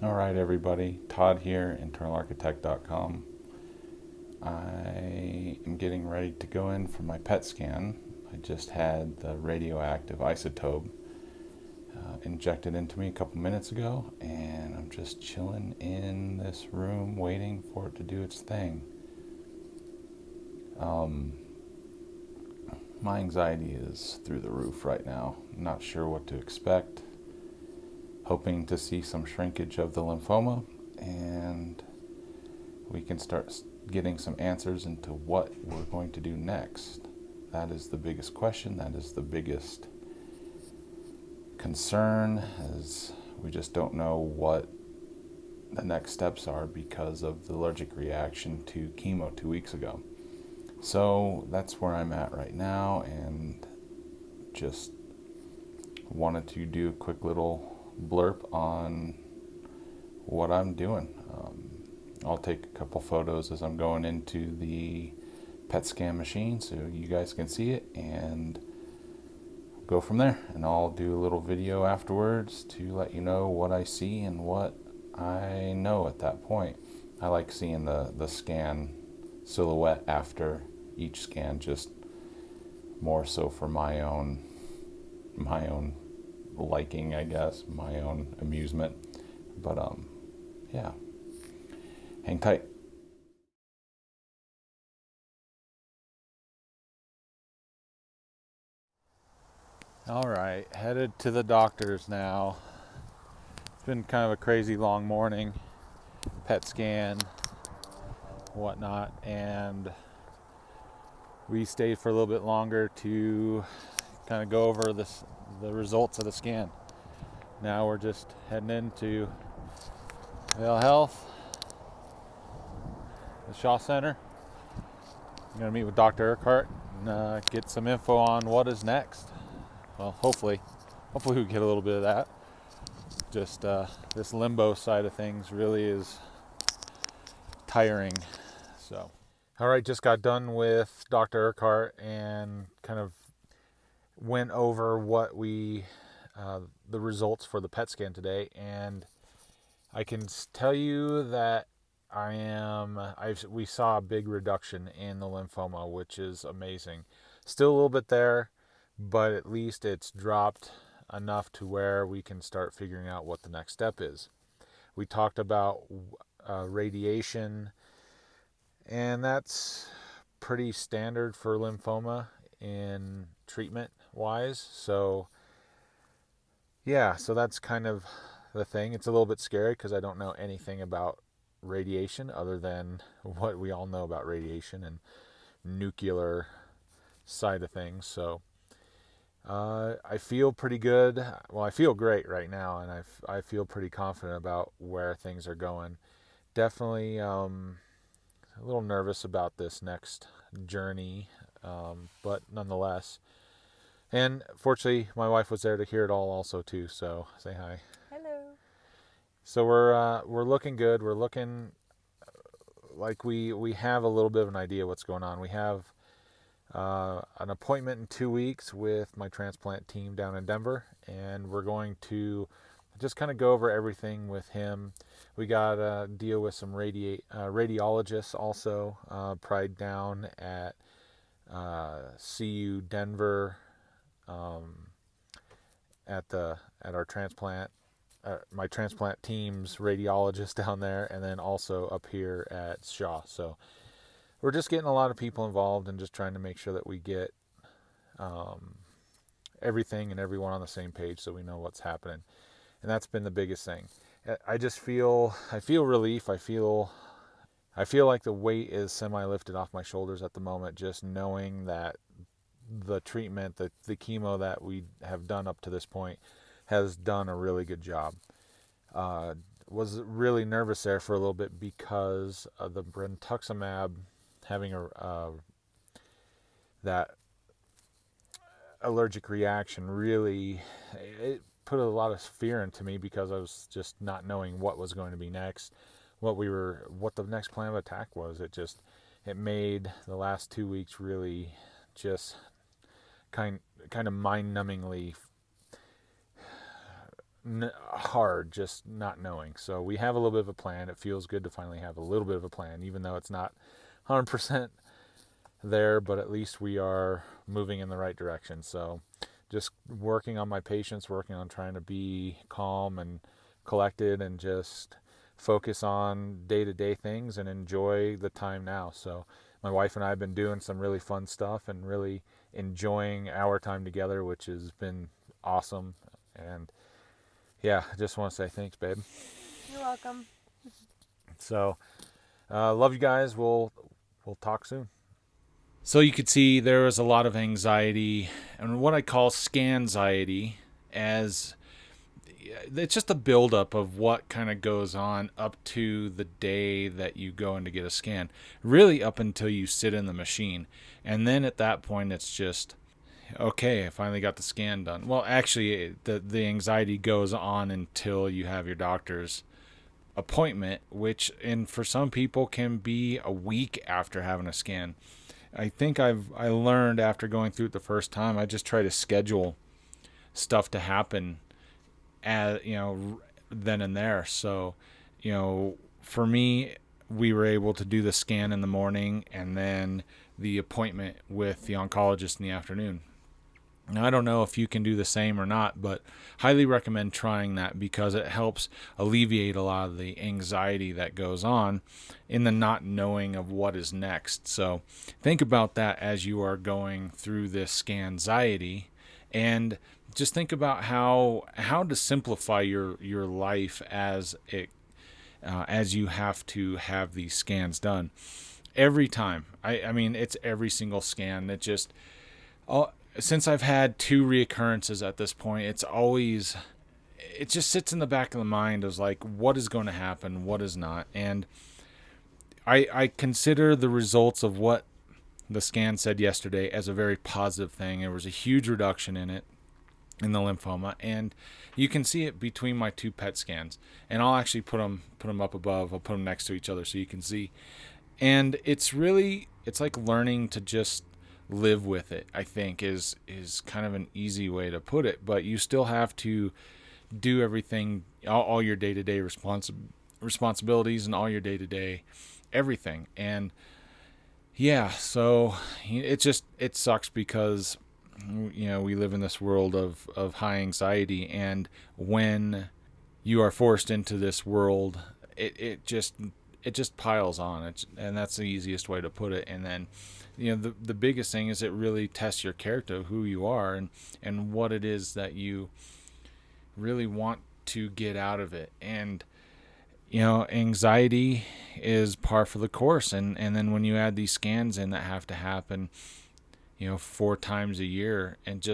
All right, everybody. Todd here, internalarchitect.com. I am getting ready to go in for my PET scan. I just had the radioactive isotope injected into me a couple minutes ago, and I'm just chilling in this room waiting for it to do its thing. My anxiety is through the roof right now. Not sure what to expect. Hoping to see some shrinkage of the lymphoma, and we can start getting some answers into what we're going to do next. That is the biggest question. That is the biggest concern, as we just don't know what the next steps are because of the allergic reaction to chemo 2 weeks ago. So that's where I'm at right now, and just wanted to do a quick little blurb on what I'm doing. I'll take a couple photos as I'm going into the PET scan machine so you guys can see it, and go from there. And I'll do a little video afterwards to let you know what I see and what I know at that point. I like seeing the scan silhouette after each scan, just more so for my own liking, I guess, my own amusement. But yeah, hang tight. All right, headed to the doctor's now. It's been kind of a crazy long morning, PET scan, whatnot, and we stayed for a little bit longer to kind of go over the results of the scan. Now we're just heading into Vale Health, the Shaw Center. I'm gonna meet with Dr. Urquhart and get some info on what is next. Well, hopefully we get a little bit of that. Just this limbo side of things really is tiring. So, all right, just got done with Dr. Urquhart and kind of went over what the results for the PET scan today, and I can tell you that we saw a big reduction in the lymphoma, which is amazing. Still a little bit there, but at least it's dropped enough to where we can start figuring out what the next step is. We talked about radiation, and that's pretty standard for lymphoma in treatment wise. So yeah, so that's kind of the thing. It's a little bit scary because I don't know anything about radiation other than what we all know about radiation and nuclear side of things. So I feel pretty good. Well, I feel great right now, and I feel pretty confident about where things are going. Definitely a little nervous about this next journey, but nonetheless. And fortunately, my wife was there to hear it all also too. So say hi. Hello. So we're looking good. We're looking like we have a little bit of an idea what's going on. We have an appointment in 2 weeks with my transplant team down in Denver, and we're going to just kind of go over everything with him. We got to deal with some radiologists also, probably down at CU Denver, at our transplant. My transplant team's radiologist down there, and then also up here at Shaw. So we're just getting a lot of people involved and just trying to make sure that we get everything and everyone on the same page so we know what's happening. And that's been the biggest thing. I feel relief. I feel like the weight is semi lifted off my shoulders at the moment, just knowing that the treatment, the chemo that we have done up to this point has done a really good job. Was really nervous there for a little bit because of the brentuximab having that allergic reaction. Really, it put a lot of fear into me because I was just not knowing what was going to be next, what the next plan of attack was. It made the last 2 weeks really just kind of mind-numbingly hard just not knowing. So we have a little bit of a plan. It feels good to finally have a little bit of a plan, even though it's not 100% there, but at least we are moving in the right direction. So just working on my patience, working on trying to be calm and collected and just focus on day-to-day things and enjoy the time now. So my wife and I have been doing some really fun stuff and really enjoying our time together, which has been awesome. And yeah, I just want to say thanks, babe. You're welcome. So love you guys. We'll talk soon. So you could see there was a lot of anxiety and what I call scanxiety, as it's just a buildup of what kind of goes on up to the day that you go in to get a scan, really up until you sit in the machine. And then at that point, it's just, okay, I finally got the scan done. Well, actually, the anxiety goes on until you have your doctor's appointment, which, and for some people, can be a week after having a scan. I think I learned after going through it the first time, I just try to schedule stuff to happen as, then and there. So, for me, we were able to do the scan in the morning and then the appointment with the oncologist in the afternoon. Now, I don't know if you can do the same or not, but highly recommend trying that because it helps alleviate a lot of the anxiety that goes on in the not knowing of what is next. So think about that as you are going through this scanxiety, and just think about how to simplify your life as you have to have these scans done every time. I mean, it's every single scan. It just since I've had 2 reoccurrences at this point, it just sits in the back of the mind as like, what is going to happen, what is not. And I consider the results of what the scan said yesterday as a very positive thing. There was a huge reduction in the lymphoma, and you can see it between my 2 PET scans. And I'll actually put them up above. I'll put them next to each other so you can see. And it's like learning to just live with it, I think, is kind of an easy way to put it. But you still have to do everything, all your day-to-day responsibilities and all your day-to-day everything. And yeah, so it sucks because we live in this world of high anxiety, and when you are forced into this world, it just piles on. And that's the easiest way to put it. And then the biggest thing is it really tests your character of who you are and what it is that you really want to get out of it. And anxiety is par for the course, and then when you add these scans in that have to happen 4 times a year, and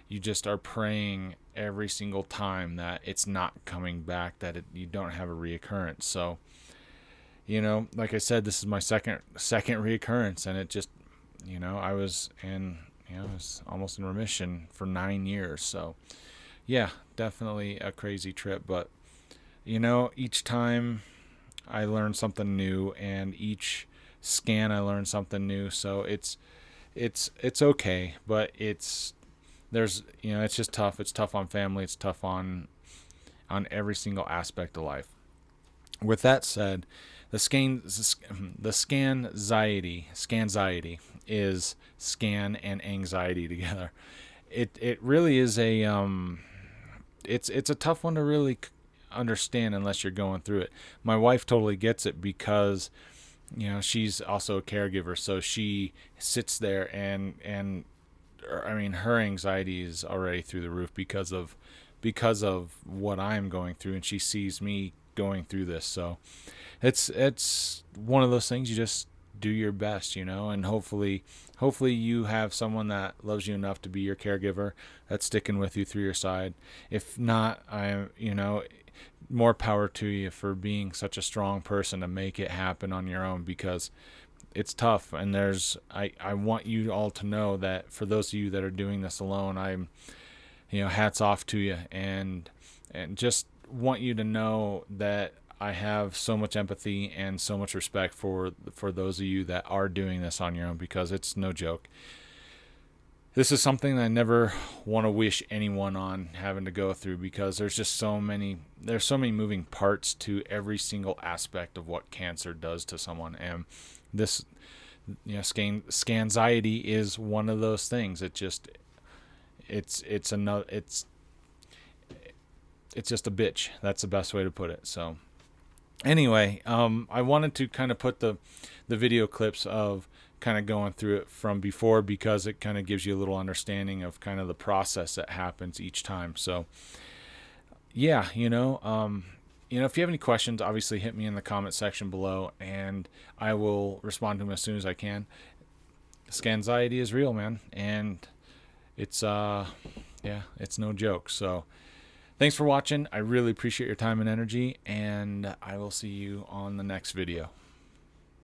you just are praying every single time that it's not coming back, that you don't have a reoccurrence. So like I said, this is my second reoccurrence, and it just I was almost in remission for 9 years. So yeah, definitely a crazy trip. But each time I learn something new, and each scan I learn something new. So it's okay, but it's just tough. It's tough on family. It's tough on every single aspect of life. With that said, the scanxiety is scan and anxiety together. It really is it's a tough one to really understand unless you're going through it. My wife totally gets it because she's also a caregiver, so she sits there and I mean, her anxiety is already through the roof because of what I'm going through, and she sees me going through this. So it's one of those things, you just do your best, and hopefully you have someone that loves you enough to be your caregiver, that's sticking with you through your side. If not, more power to you for being such a strong person to make it happen on your own, because it's tough. And I want you all to know that for those of you that are doing this alone, I'm hats off to you, and just want you to know that I have so much empathy and so much respect for those of you that are doing this on your own, because it's no joke. this is something I never want to wish anyone on having to go through, because there's so many moving parts to every single aspect of what cancer does to someone. And this, Scanxiety is one of those things. It's just a bitch. That's the best way to put it. So anyway, I wanted to kind of put the video clips of kind of going through it from before, because it kind of gives you a little understanding of kind of the process that happens each time. So yeah, if you have any questions, obviously hit me in the comment section below, and I will respond to them as soon as I can. Scanxiety is real, man, and it's it's no joke. So thanks for watching. I really appreciate your time and energy, and I will see you on the next video.